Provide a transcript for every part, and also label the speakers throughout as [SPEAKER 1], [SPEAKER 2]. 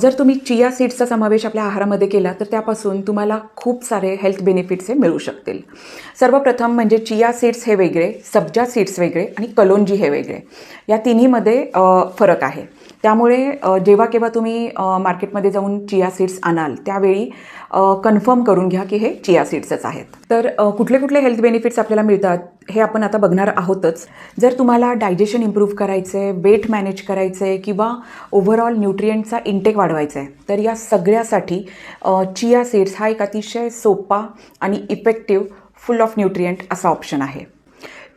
[SPEAKER 1] जर तुम्ही चिया सीड्सचा समावेश आपल्या आहारामध्ये केला तर त्यापासून तुम्हाला खूप सारे हेल्थ बेनिफिट्स हे मिळू शकतील. सर्वप्रथम म्हणजे चिया सीड्स हे वेगळे, सब्जा सीड्स वेगळे आणि कलोंजी हे वेगळे. या तिन्हीमध्ये फरक आहे. त्यामुळे जेव्हा केव्हा तुम्ही मार्केटमध्ये जाऊन चिया सीड्स आणाल त्यावेळी कन्फर्म करून घ्या की हे चिया सीड्सच आहेत. तर कुठले कुठले हेल्थ बेनिफिट्स आपल्याला मिळतात हे आपण आता बघणार आहोतच. जर तुम्हाला डायजेशन इम्प्रूव्ह करायचं आहे, वेट मॅनेज करायचं आहे किंवा ओव्हरऑल न्यूट्रिएंटचा इंटेक वाढवायचा आहे तर या सगळ्यासाठी चिया सीड्स हा एक अतिशय सोपा आणि इफेक्टिव्ह फुल ऑफ न्यूट्रिएंट असा ऑप्शन आहे.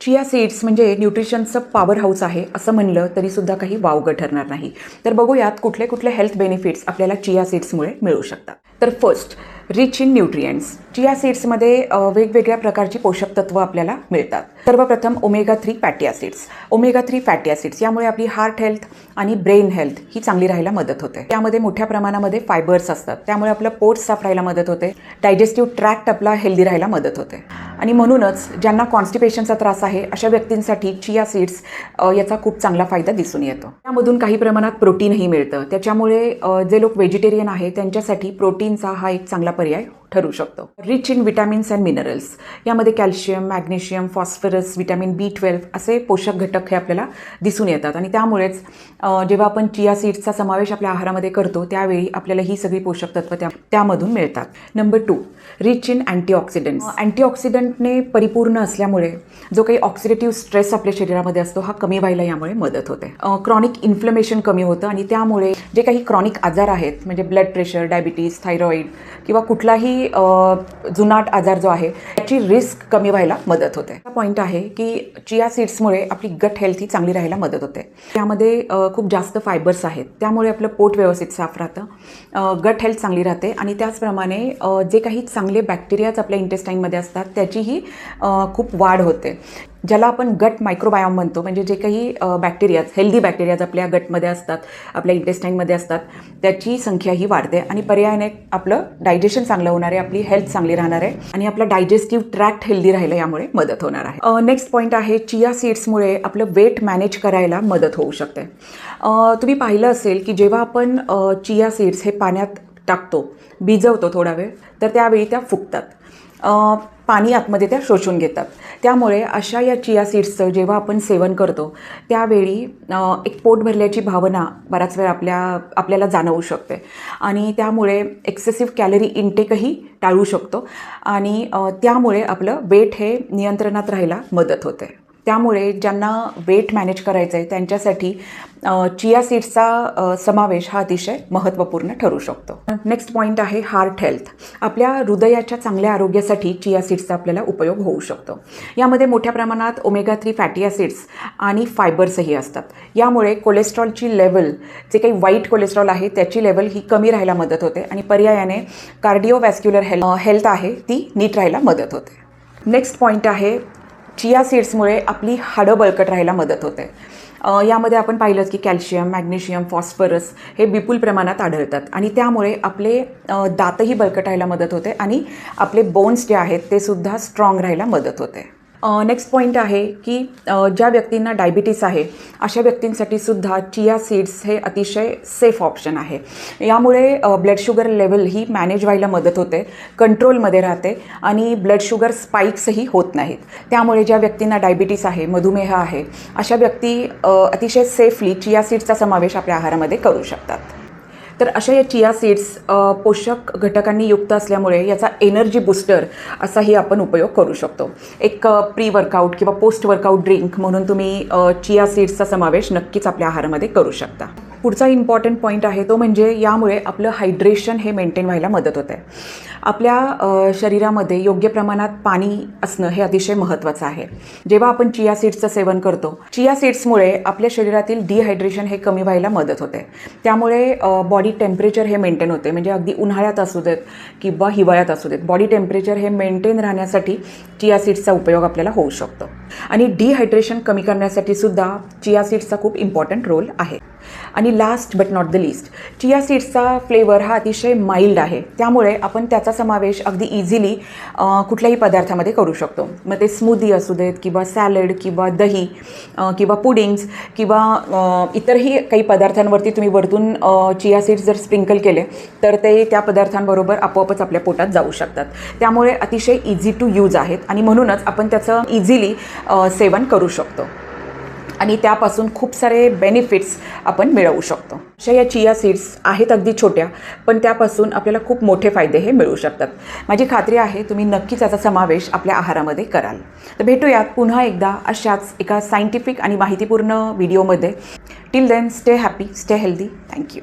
[SPEAKER 1] चिया सीड्स म्हणजे न्यूट्रिशनचं पॉवर हाऊस आहे असं म्हणलं तरीसुद्धा काही वावगं ठरणार नाही. तर बघूयात कुठले कुठले हेल्थ बेनिफिट्स आपल्याला चिया सीड्समुळे मिळू शकतात. तर first, rich in nutrients. Chia सीड्समध्ये वेगवेगळ्या प्रकारची पोषक तत्व आपल्याला मिळतात. सर्वप्रथम omega three fatty acids. Omega three fatty acids यामुळे आपली हार्ट हेल्थ आणि ब्रेन हेल्थ ही चांगली राहायला मदत होते. त्यामध्ये मोठ्या प्रमाणामध्ये फायबर्स असतात, त्यामुळे आपलं पोट साफ राहायला मदत होते. डायजेस्टिव्ह ट्रॅक्ट आपला हेल्दी राहायला मदत होते. आणि म्हणूनच ज्यांना कॉन्स्टिपेशनचा त्रास आहे अशा व्यक्तींसाठी चिया सीड्स याचा खूप चांगला फायदा दिसून येतो. त्यामधून काही प्रमाणात प्रोटीनही मिळतं. त्याच्यामुळे जे लोक व्हेजिटेरियन आहे त्यांच्यासाठी प्रोटीनचा हा एक चांगला पर्याय ठरू शकतो. Rich in vitamins and minerals. यामध्ये calcium, magnesium, phosphorus, vitamin B12 असे पोषक घटक हे आपल्याला दिसून येतात. आणि त्यामुळेच जेव्हा आपण चिया सीड्सचा समावेश आपल्या आहारामध्ये करतो त्यावेळी आपल्याला ही सगळी पोषक तत्व त्यामधून मिळतात. Number 2, rich in antioxidants. अँटीऑक्सिडंटने परिपूर्ण असल्यामुळे जो काही ऑक्सिडेटिव्ह स्ट्रेस आपल्या शरीरामध्ये असतो हा कमी व्हायला यामुळे मदत होते. क्रॉनिक इन्फ्लमेशन कमी होतं आणि त्यामुळे जे काही क्रॉनिक आजार आहेत म्हणजे ब्लड प्रेशर, डायबिटीज, थायरॉईड किंवा कुठलाही जुनाट आजार जो आहे त्याची रिस्क कमी व्हायला मदत होते. हा पॉईंट आहे की चिया सीड्समुळे आपली गट हेल्थ ही चांगली राहायला मदत होते. त्यामध्ये खूप जास्त फायबर्स आहेत, त्यामुळे आपलं पोट व्यवस्थित साफ राहतं, गट हेल्थ चांगली राहते आणि त्याचप्रमाणे जे काही चांगले बॅक्टेरियाज आपल्या इंटेस्टाईनमध्ये असतात त्याचीही खूप वाढ होते. ज्याला आपण गट मायक्रोबायोम म्हणतो, म्हणजे जे काही बॅक्टेरियाज, हेल्दी बॅक्टेरियाज आपल्या गटमध्ये असतात, आपल्या इंटेस्टाईनमध्ये असतात त्याची संख्याही वाढते आणि पर्यायाने आपलं डायजेशन चांगलं होणार आहे, आपली हेल्थ चांगली राहणार आहे आणि आपला डायजेस्टिव्ह ट्रॅक्ट हेल्दी राहायला यामुळे मदत होणार आहे. नेक्स्ट पॉईंट आहे, चिया सीड्समुळे आपलं वेट मॅनेज करायला मदत होऊ शकते. तुम्ही पाहिलं असेल की जेव्हा आपण चिया सीड्स हे पाण्यात टाकतो, भिजवतो थोडा वेळ, तर त्यावेळी त्या फुगतात. पाणी आतमध्ये त्या शोषून घेतात. त्यामुळे अशा या चिया सीड्सचं जेव्हा आपण सेवन करतो त्यावेळी एक पोट भरल्याची भावना बराच वेळ आपल्याला जाणवू शकते आणि त्यामुळे एक्सेसिव्ह कॅलरी इंटेकही टाळू शकतो आणि त्यामुळे आपलं वेट हे नियंत्रणात राहायला मदत होते. त्यामुळे ज्यांना वेट मॅनेज करायचं आहे त्यांच्यासाठी चिया सीड्सचा समावेश हा अतिशय महत्त्वपूर्ण ठरू शकतो. नेक्स्ट पॉईंट आहे हार्ट हेल्थ. आपल्या हृदयाच्या चांगल्या आरोग्यासाठी चिया सीड्सचा आपल्याला उपयोग होऊ शकतो. यामध्ये मोठ्या प्रमाणात ओमेगा-3 फॅटी ॲसिड्स आणि फायबर्सही असतात. यामुळे कोलेस्ट्रॉलची लेवल, जे काही वाईट कोलेस्ट्रॉल आहे त्याची लेवल ही कमी राहायला मदत होते आणि पर्यायाने कार्डिओवॅस्क्युलर हेल्थ आहे ती नीट राहायला मदत होते. नेक्स्ट पॉईंट आहे, चिया सीड्समुळे आपली हाडं बळकट राहायला मदत होते. यामध्ये आपण पाहिलंच की कॅल्शियम, मॅग्नेशियम, फॉस्फरस हे विपुल प्रमाणात आढळतात आणि त्यामुळे आपले दातही बळकट राहायला मदत होते आणि आपले बोन्स जे आहेत ते सुद्धा स्ट्रॉंग राहायला मदत होते. नेक्स्ट पॉईंट आहे की ज्या व्यक्तींना डायबिटीस आहे अशा व्यक्तींसाठी सुद्धा चिया सीड्स हे अतिशय सेफ ऑप्शन आहे. यामुळे ब्लड शुगर लेवल ही मॅनेज व्हायला मदत होते, कंट्रोलमध्ये राहते आणि ब्लड शुगर स्पाइक्सही होत नाहीत. त्यामुळे ज्या व्यक्तींना डायबिटीस आहे, मधुमेह आहे अशा व्यक्ती अतिशय सेफली चिया सीड्सचा समावेश आपल्या आहारामध्ये करू शकतात. तर अशा या चिया सीड्स पोषक घटकांनी युक्त असल्यामुळे याचा एनर्जी बूस्टर असाही आपण उपयोग करू शकतो. एक प्री वर्कआउट किंवा पोस्ट वर्कआउट ड्रिंक म्हणून तुम्ही चिया सीड्सचा समावेश नक्कीच आपल्या आहारामध्ये करू शकता. पुढचा इम्पॉर्टंट पॉईंट आहे तो म्हणजे यामुळे आपलं हायड्रेशन हे मेंटेन व्हायला मदत होते. आपल्या शरीरामध्ये योग्य प्रमाणात पाणी असणं हे अतिशय महत्त्वाचं आहे. जेव्हा आपण चिया सीड्सचं सेवन करतो, चिया सीड्समुळे आपल्या शरीरातील डिहायड्रेशन हे कमी व्हायला मदत होते. त्यामुळे बॉडी टेम्परेचर हे मेंटेन होते, म्हणजे अगदी उन्हाळ्यात असू देत किंवा हिवाळ्यात असू देत, बॉडी टेम्परेचर हे मेंटेन राहण्यासाठी चिया सीड्सचा उपयोग आपल्याला होऊ शकतो. आणि डिहायड्रेशन कमी करण्यासाठी सुद्धा चिया सीड्सचा खूप इम्पॉर्टंट रोल आहे. आणि last but not the least, chia सीड्सचा फ्लेवर हा अतिशय माइल्ड आहे, त्यामुळे आपण त्याचा समावेश अगदी इझिली कुठल्याही पदार्थामध्ये करू शकतो. मग ते स्मूदी असू देत किंवा सॅलड किंवा दही किंवा पुडिंग्स किंवा इतरही काही पदार्थांवरती तुम्ही वरतून चिया सीड्स जर स्प्रिंकल केले तर ते त्या पदार्थांबरोबर आपोआपच आपल्या पोटात जाऊ शकतात. त्यामुळे अतिशय इझी टू यूज आहेत आणि म्हणूनच आपण त्याचं इझिली सेवन करू शकतो आणि त्यापासून खूप सारे बेनिफिट्स आपण मिळवू शकतो. अशा या चिया सीड्स आहेत अगदी छोट्या, पण त्यापासून आपल्याला खूप मोठे फायदे हे मिळू शकतात. माझी खात्री आहे तुम्ही नक्कीच याचा समावेश आपल्या आहारामध्ये कराल. तर भेटूयात पुन्हा एकदा अशाच एका सायंटिफिक आणि माहितीपूर्ण व्हिडिओमध्ये. Till then stay happy, stay healthy. Thank you.